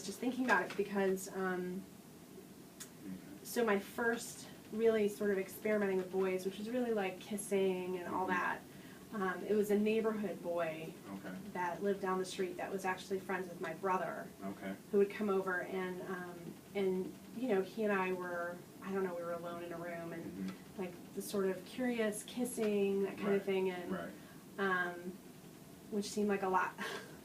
just thinking about it because so my first really sort of experimenting with boys, which was really like kissing and all that, it was a neighborhood boy that lived down the street that was actually friends with my brother, who would come over and you know, he and I were, I don't know, we were alone in a room and like the sort of curious kissing, that kind of thing, and which seemed like a lot,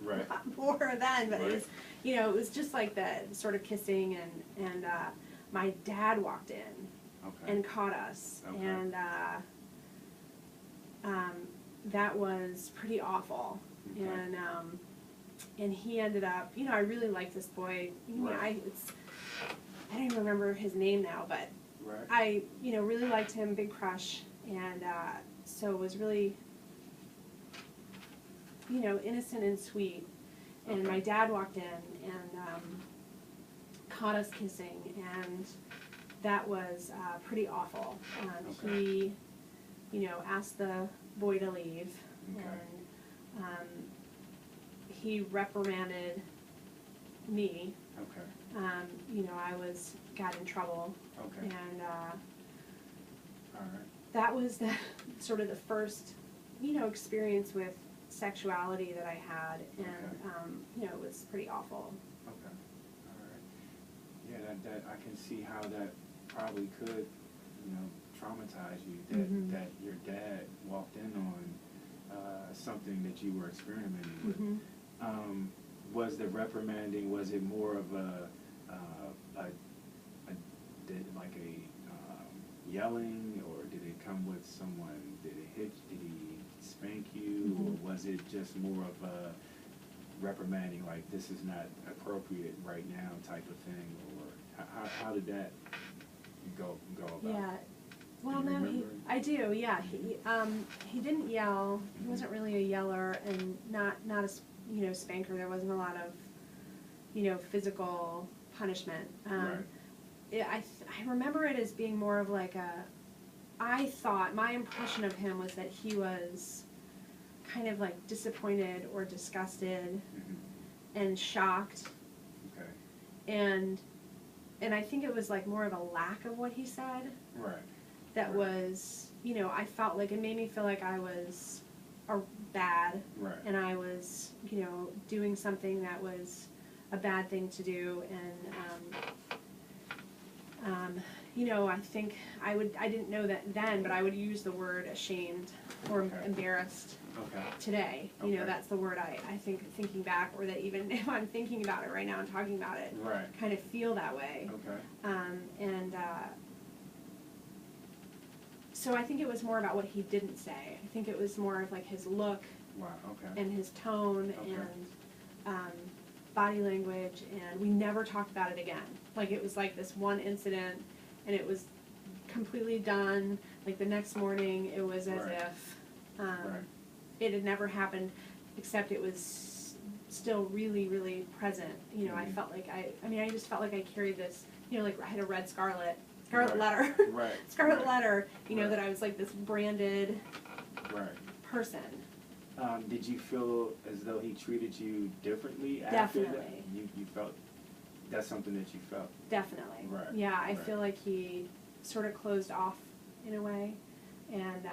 lot more then, but it was, you know, it was just like that sort of kissing, and my dad walked in and caught us, and that was pretty awful, and he ended up, you know, I really liked this boy, you know, I don't even remember his name now, but I, you know, really liked him, big crush, and so it was really, you know, innocent and sweet. And my dad walked in and caught us kissing, and that was pretty awful. He, you know, asked the boy to leave, and he reprimanded me. You know, I got in trouble, and that was the sort of the first, you know, experience with sexuality that I had, and you know, it was pretty awful. Yeah, that I can see how that probably could, you know, traumatize you. That your dad walked in on something that you were experimenting with. Was the reprimanding? Was it more of like a yelling, or did it come with someone? Did it hit? Did he spank you, or was it just more of a reprimanding, like this is not appropriate right now type of thing, or how did that go about? Yeah, well, no, I do. Yeah, he didn't yell. He wasn't really a yeller, and not a, you know, spanker. There wasn't a lot of, you know, physical punishment. I remember it as being more of like I thought, my impression of him was that he was kind of like disappointed or disgusted and shocked. And I think it was like more of a lack of what he said. That was, you know, I felt like it made me feel like I was bad, and I was, you know, doing something that was a bad thing to do, and you know, I think I didn't know that then, but I would use the word ashamed or embarrassed today. You know, that's the word I think, thinking back, or that even if I'm thinking about it right now and talking about it, kind of feel that way. And so I think it was more about what he didn't say. I think it was more of like his look and his tone and body language, and we never talked about it again. Like, it was like this one incident, and it was completely done. Like, the next morning, it was as if it had never happened, except it was still really, really present. You know, I felt like I just felt like I carried this, you know, like I had a red scarlet letter, scarlet letter, you know, that I was like this branded person. Did you feel as though he treated you differently after that? Definitely. You felt, that's something that you felt? Definitely. Yeah, I feel like he sort of closed off in a way. And,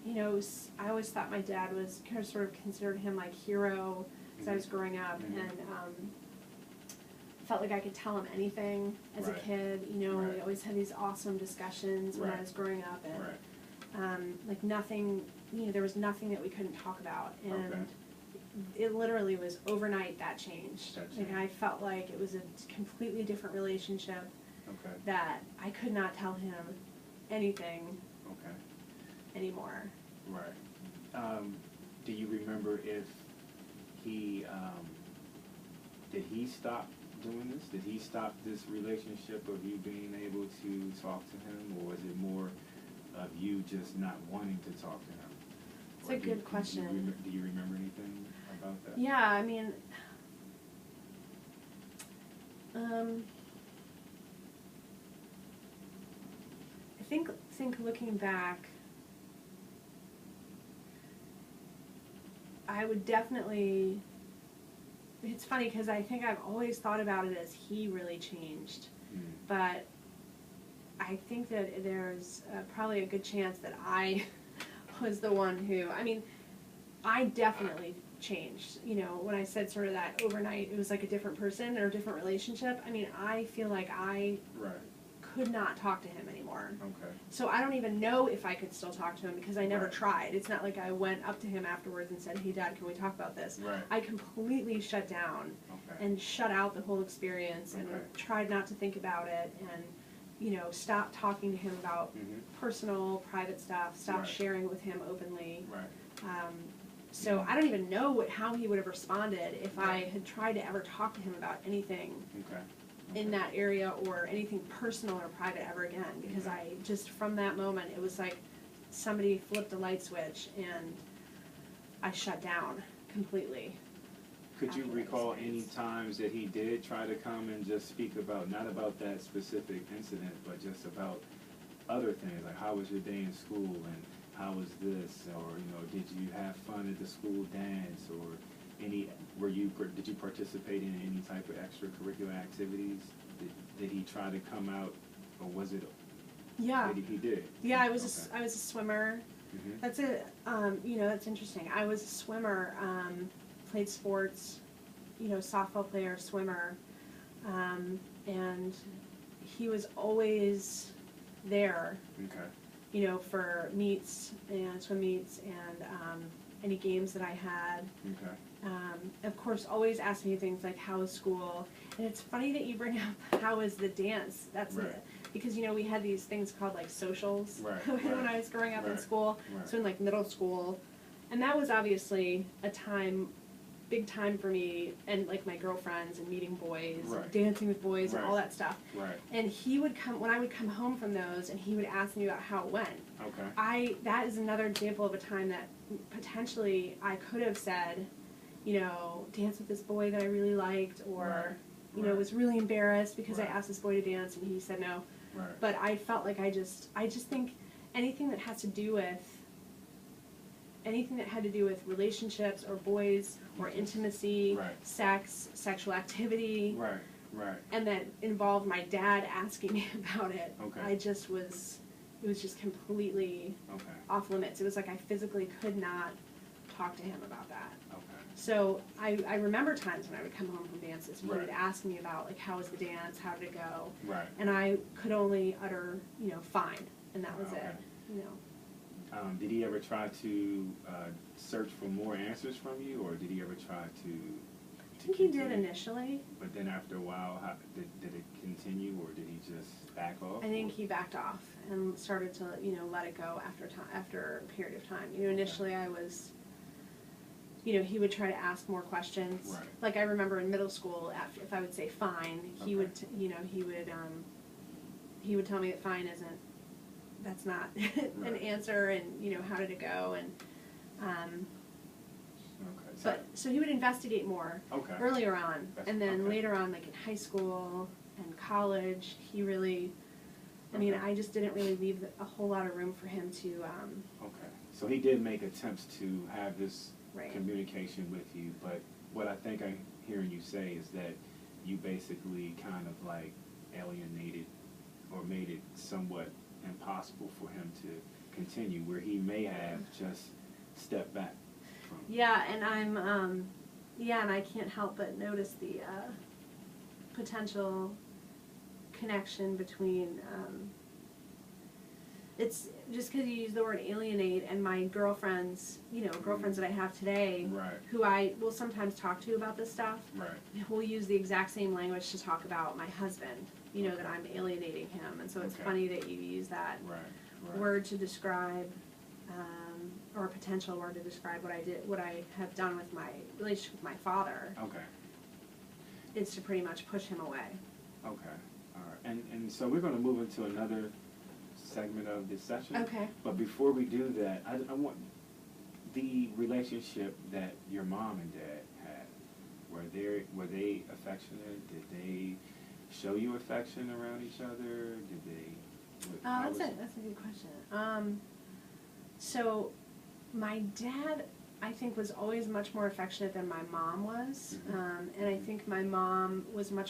you know, I always thought my dad was kind of sort of considered him like hero as I was growing up. And felt like I could tell him anything as a kid. You know, we always had these awesome discussions when I was growing up. And like nothing, you know, there was nothing that we couldn't talk about. And it literally was overnight that changed. Like, I felt like it was a completely different relationship that I could not tell him anything anymore. Do you remember if he, did he stop doing this? Did he stop this relationship of you being able to talk to him, or was it more of you just not wanting to talk to him? It's a good question. Do you remember anything about that? Yeah, I mean, I think looking back, I would definitely it's funny because I think I've always thought about it as he really changed, but I think that there's probably a good chance that I was the one who, I mean, I definitely changed. You know, when I said sort of that overnight, it was like a different person or a different relationship. I mean, I feel like I could not talk to him anymore. Okay. So I don't even know if I could still talk to him because I never Right. tried. It's not like I went up to him afterwards and said, "Hey, Dad, can we talk about this?" Right. I completely shut down Okay. and shut out the whole experience and Okay. tried not to think about it and, you know, stopped talking to him about personal, private stuff, stopped Right. sharing with him openly. Right. So I don't even know how he would have responded if I had tried to ever talk to him about anything Okay. in that area or anything personal or private ever again, because I just, from that moment, it was like somebody flipped a light switch and I shut down completely. Could you after that recall any experience. times that he did try to come and just speak about, not about that specific incident, but just about other things, like how was your day in school and how was this, or, you know, did you have fun at the school dance, or did you participate in any type of extracurricular activities? Did he try to come out, or was it? Yeah. He did. Yeah, I Okay. was a swimmer. Mhm. That's you know, that's interesting. I was a swimmer, played sports, you know, softball player, swimmer, and he was always there, Okay. you know, for meets and swim meets and any games that I had. Okay. Of course, always asked me things like, how was school? And it's funny that you bring up, how was the dance? That's Right. because, you know, we had these things called like socials Right, when right, I was growing up in right, school. right. So in like middle school. And that was obviously a time, big time for me, and like my girlfriends and meeting boys, Right. and dancing with boys and all Right. that stuff. Right. And he would come, when I would come home from those, and he would ask me about how it went. Okay. That is another example of a time that potentially I could have said, you know, dance with this boy that I really liked, or, Right. you know, Right. was really embarrassed because Right. I asked this boy to dance and he said no. Right. But I felt like I just think anything that has to do with, anything that had to do with relationships or boys or intimacy, Right. sex, sexual activity, Right. Right. and that involved my dad asking me about it, Okay. it was just completely Okay. off limits. It was like I physically could not talk to him about that. Okay. So I remember times when I would come home from dances, and he would Right. ask me about, like, how was the dance, how did it go? Right. And I could only utter, you know, fine, and that was Okay. it, you know. Did he ever try to search for more answers from you, or did he ever try to? I think he did initially. But then after a while, did it continue, or did he just back off? I think he backed off and started to, you know, let it go after a period of time. You know, initially I was, you know, he would try to ask more questions. Right. Like I remember in middle school, if I would say fine, he Okay. would, you know, he would tell me that fine that's not an Right. answer, and, you know, how did it go, and Okay. so he would investigate more Okay. earlier on, That's- and then okay. later on, like in high school and college, he really, I mean, Okay. I just didn't really leave a whole lot of room for him to, Okay. So he did make attempts to have this Right. communication with you, but what I think I'm hearing you say is that you basically kind of like alienated or made it somewhat impossible for him to continue, where he may have just stepped back from. yeah, and and I can't help but notice the potential connection between, it's just because you use the word alienate, and my girlfriends, you know, girlfriends that I have today, Right. who I will sometimes talk to about this stuff, Right. will use the exact same language to talk about my husband, you know, that I'm alienating him, and so it's Okay. funny that you use that Right. Right. word to describe, or a potential word to describe what I have done with my relationship with my father, Okay. is to pretty much push him away. Okay. All right. And so we're going to move into another segment of this session. Okay. But before we do that, I want the relationship that your mom and dad had. Were they affectionate? Did they show you affection around each other? Did they? That's a good question. So my dad I think was always much more affectionate than my mom was. Mhm. And I think my mom was much